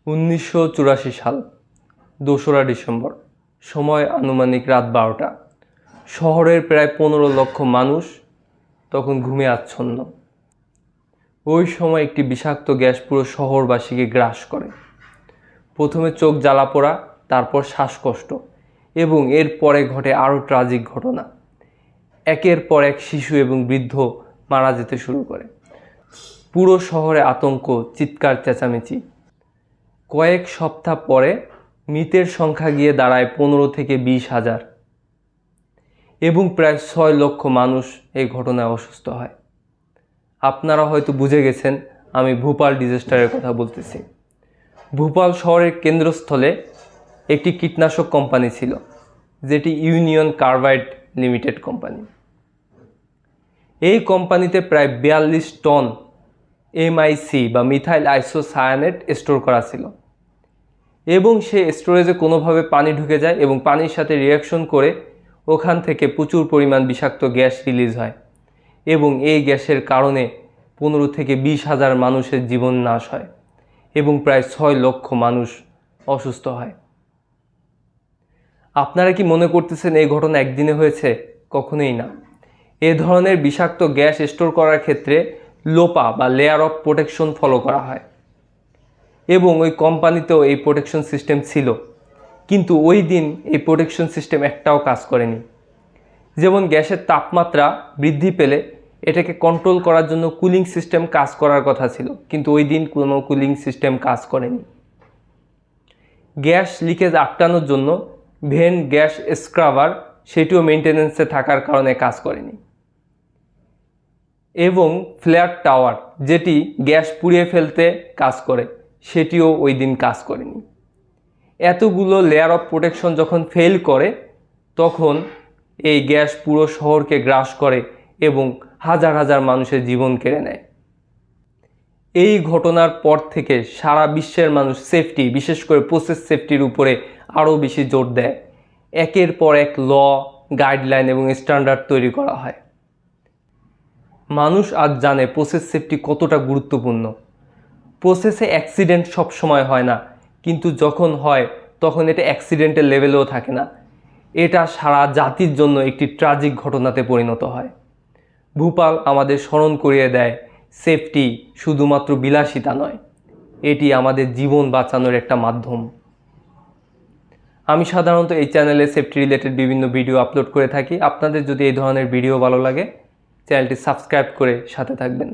1984 সাল 2রা ডিসেম্বর, সময় আনুমানিক রাত 12টা। শহরের প্রায় 15 লক্ষ মানুষ তখন ঘুমে আচ্ছন্ন। ওই সময় একটি বিষাক্ত গ্যাস পুরো শহরবাসীকে গ্রাস করে। প্রথমে চোখ জ্বালা পোড়া, তারপর শ্বাসকষ্ট, এবং এর পরে ঘটে আরও ট্রাজিক ঘটনা। একের পর এক শিশু এবং বৃদ্ধ মারা যেতে শুরু করে। পুরো শহরে আতঙ্ক, চিৎকার চেঁচামেচি। কয়েক সপ্তাহ পরে মৃতের সংখ্যা গিয়ে দাঁড়ায় 15 থেকে 20 হাজার, এবং প্রায় 6 লক্ষ মানুষ এই ঘটনায় অসুস্থ হয়। আপনারা হয়তো বুঝে গেছেন আমি ভোপাল ডিজাস্টারের কথা বলতেছি। ভোপাল শহরের কেন্দ্রস্থলে একটি কীটনাশক কোম্পানি ছিল, যেটি ইউনিয়ন কার্বাইড লিমিটেড কোম্পানি। এই কোম্পানিতে প্রায় 42 টন MIC বা মিথাইল আইসোসায়ানেট স্টোর করা ছিল, এবং সেই স্টোরেজে কোনোভাবে পানি ঢুকে যায় এবং পানির সাথে রিয়াকশন করে ওখান থেকে প্রচুর পরিমাণ বিষাক্ত গ্যাস রিলিজ হয়, এবং এই গ্যাসের কারণে 15 থেকে 20 হাজার মানুষের জীবন নাশ হয় এবং প্রায় 6 লক্ষ মানুষ অসুস্থ হয়। আপনারা কি মনে করতেছেন এই ঘটনা একদিনে হয়েছে? কখনোই না। এ ধরনের বিষাক্ত গ্যাস স্টোর করার ক্ষেত্রে লোপা বা লেয়ার অফ প্রোটেকশন ফলো করা হয়, এবং ওই কোম্পানিতেও এই প্রোটেকশন সিস্টেম ছিল, কিন্তু ওই দিন এই প্রোটেকশন সিস্টেম একটাও কাজ করেনি। যেমন গ্যাসের তাপমাত্রা বৃদ্ধি পেলে এটাকে কন্ট্রোল করার জন্য কুলিং সিস্টেম কাজ করার কথা ছিল, কিন্তু ওই দিন কোনো কুলিং সিস্টেম কাজ করেনি। গ্যাস লিকেজ আটকানোর জন্য ভেন গ্যাস স্ক্রাবার সেটিও মেনটেন্যান্সে থাকার কারণে কাজ করেনি, এবং ফ্ল্যাট টাওয়ার যেটি গ্যাস পুড়িয়ে ফেলতে কাজ করে সেটিও ওই দিন কাজ করেনি। এতগুলো লেয়ার অফ প্রোটেকশন যখন ফেল করে, তখন এই গ্যাস পুরো শহরকে গ্রাস করে এবং হাজার হাজার মানুষের জীবন কেড়ে নেয়। এই ঘটনার পর থেকে সারা বিশ্বের মানুষ সেফটি, বিশেষ করে প্রসেস সেফটির উপরে আরও বেশি জোর দেয়। একের পর এক ল, গাইডলাইন এবং স্ট্যান্ডার্ড তৈরি করা হয়। মানুষ আজ জানে প্রসেস সেফটি কতটা গুরুত্বপূর্ণ। প্রসেসে অ্যাক্সিডেন্ট সবসময় হয় না, কিন্তু যখন হয় তখন এটা অ্যাক্সিডেন্টের লেভেলেও থাকে না। এটা সারা জাতির জন্য একটি ট্রাজিক ঘটনাতে পরিণত হয়। ভোপাল আমাদের স্মরণ করিয়ে দেয় সেফটি শুধুমাত্র বিলাসিতা নয়, এটি আমাদের জীবন বাঁচানোর একটা মাধ্যম। আমি সাধারণত এই চ্যানেলে সেফটি রিলেটেড বিভিন্ন ভিডিও আপলোড করে থাকি। আপনাদের যদি এই ধরনের ভিডিও ভালো লাগে, চ্যানেলটি সাবস্ক্রাইব করে সাথে থাকবেন।